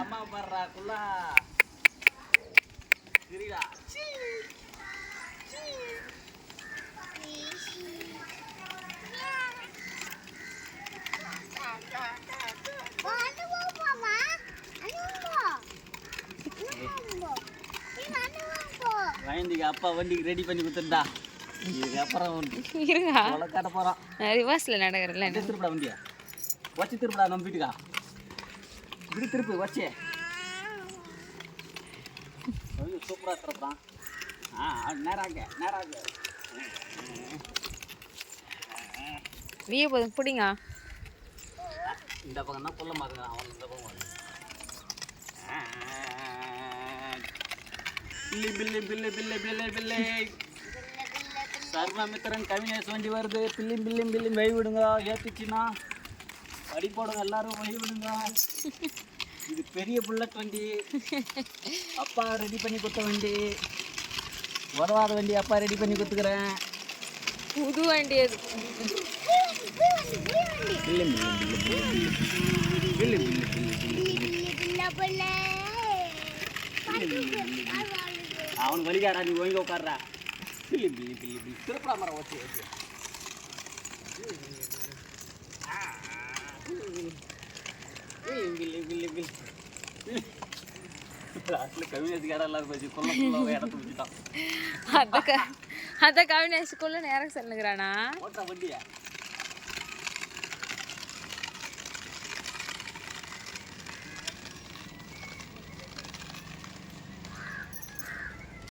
அம்மா பாடுறா குள்ளா சரிடா வயந்திக்கு அப்பா வண்டிக்கு ரெடி பண்ணி கொடுத்துருந்தா இதுக்கப்புறம் இருங்க காட்ட போகிறோம் ரிவர்ஸ்ல நடக்கிறல்ல திருப்படா வண்டியா வச்சு திருப்படா நம்ம வீட்டுக்கா இப்படி திருப்பு வச்சு சூப்பராக திருப்பலாம் நேராக வீய போதும் பிடிங்க இந்த பக்கம் தான் புள்ள மாதிரி அவன் இந்த பக்கம் பில்லி பில்லி பில்லி பில்லி பில்லி பில்லி சர்வமித்திரன் கவினேஷ் வண்டி வருது பில்லிம் பில்லிம் பில்லிம் வழி விடுங்க ஏற்றிச்சுன்னா வடி போடுங்க எல்லாரும் வழி விடுங்க இது பெரிய புல்லட் வண்டி அப்பா ரெடி பண்ணி கொடுத்த வண்டி உதவாத வண்டி அப்பா ரெடி பண்ணி கொடுத்துக்கிறேன் புது வண்டி அது பில்லிம் பில்லிம் பில்லிம் பில்லிம் அவன் வழிகாடா நீ ஒழுங்க உட்கார்றா பில்லி பில்லி பில்லி பில்லி திருப்படா மரம் வச்சு வச்சு பில்லி பில்லி பில்லி லாஸ்ட்டில் கவினேஷுக்கார எல்லாரும் போச்சு கொல்ல இடத்த பிடிச்சிட்டான் அந்த கவினேஷுக்குள்ள நேரம் சொல்லுங்கிறானா ஓட்டா வண்டியா